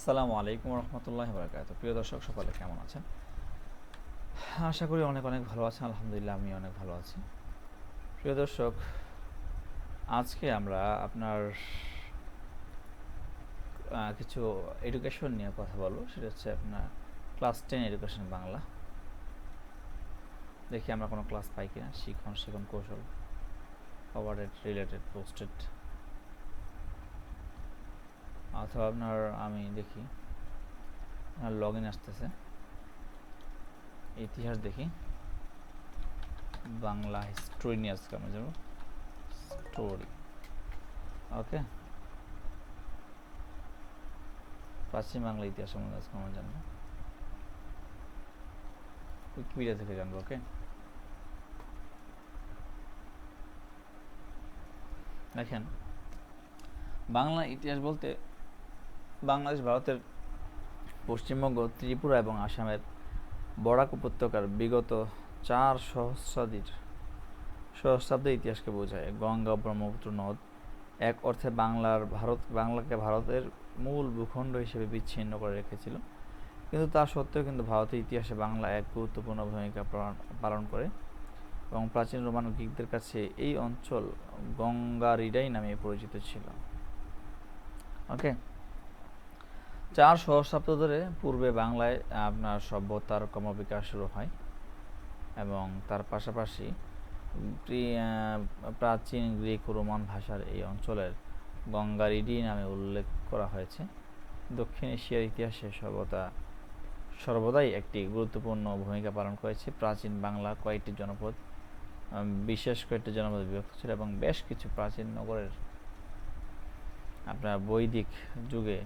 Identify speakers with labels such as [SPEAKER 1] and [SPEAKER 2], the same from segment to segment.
[SPEAKER 1] আসসালামু আলাইকুম রহমতুল্লাহি ওয়া বারাকাতুহু। প্রিয় দর্শক, সকলে কেমন আছেন? আশা করি অনেক অনেক ভালো আছেন। আলহামদুলিল্লাহ, আমি অনেক ভালো আছি। প্রিয় দর্শক, আজকে আমরা আপনার কিছু এডুকেশন নিয়ে কথা বলবো। সেটা হচ্ছে আপনার ক্লাস 10 এডুকেশন বাংলা। দেখি আমরা কোনো ক্লাস পাই কিনা। শিখন কৌশল, ফরওয়ার্ডেড, রিলেটেড, পোস্টেড, অথবা আপনার আমি দেখি আপনার লগ ইন আসতেছে। ইতিহাস দেখি, বাংলা হিস্ট্রি নিয়ে আজকে আমরা যাবো। স্টোরি, ওকে। প্রাচীন বাংলা ইতিহাস সম্বন্ধে আজকে আমরা জানবো, উইকিপিডিয়া থেকে জানবো, ওকে। দেখেন, বাংলা ইতিহাস বলতে বাংলাদেশ, ভারতের পশ্চিমবঙ্গ, ত্রিপুরা এবং আসামের বরাক উপত্যকার বিগত 4 সহস্রাব্দের ইতিহাসকে বোঝায়। গঙ্গা ব্রহ্মপুত্র নদ এক অর্থে বাংলাকে ভারতের মূল ভূখণ্ড হিসেবে বিচ্ছিন্ন করে রেখেছিল, কিন্তু তা সত্ত্বেও কিন্তু ভারতের ইতিহাসে বাংলা এক গুরুত্বপূর্ণ ভূমিকা পালন করে এবং প্রাচীন রোমান ও গ্রিকদের কাছে এই অঞ্চল গঙ্গারিডাই নামে পরিচিত ছিল, ওকে। 4 সহস্রাব্দ ধরে পূর্বে বাংলায় আপনার সভ্যতার ক্রমবিকাশ শুরু হয় এবং তার পাশাপাশি প্রাচীন গ্রিক ও রোমান ভাষার এই অঞ্চলের গঙ্গারিডি নামে উল্লেখ করা হয়েছে। দক্ষিণ এশিয়ার ইতিহাসে সর্বদাই একটি গুরুত্বপূর্ণ ভূমিকা পালন করেছে। প্রাচীন বাংলা বিশেষ কয়েকটি জনপদে বিভক্ত ছিল এবং বেশ কিছু প্রাচীন নগরের আপনার বৈদিক যুগে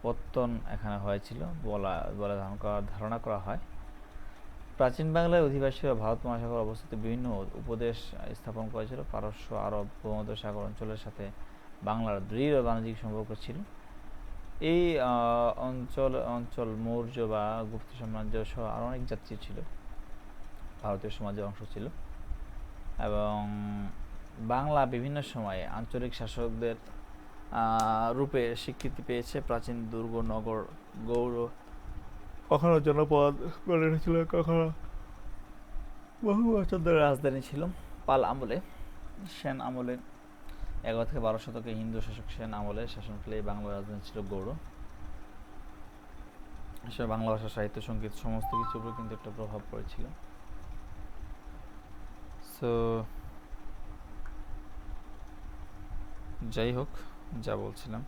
[SPEAKER 1] পত্তন এখানে হয়েছিল বলে ধারণা করা হয়। প্রাচীন বাংলায় অধিবাসীরা ভারত মহাসাগর অবস্থিত বিভিন্ন উপদেশ স্থাপন করেছিল। পারস্য, আরব, ভূমধ্যসাগর অঞ্চলের সাথে বাংলার দৃঢ় বাণিজ্যিক সম্পর্ক ছিল। এই অঞ্চল মৌর্য বা গুপ্ত সাম্রাজ্য সহ আরও অনেক জাতি ছিল, ভারতীয় সমাজের অংশ ছিল এবং বাংলা বিভিন্ন সময়ে আঞ্চলিক শাসকদের রূপে স্বীকৃতি পেয়েছে। প্রাচীন দুর্গ, নগর, গৌড় কখনো জনপদ গড়ে উঠেছিল, কখনো বহু বছর ধরে রাজধানী ছিল। পাল আমলে, সেন আমলে 11 থেকে 12 শতকে হিন্দু শাসক সেন আমলে শাসনকালে বাংলার রাজধানী ছিল গৌড়। আসলে বাংলা ভাষা, সাহিত্য, সঙ্গীত সমস্ত কিছুর উপর কিন্তু একটা প্রভাব পড়েছিল। সো যাই হোক, যা বলছিলাম,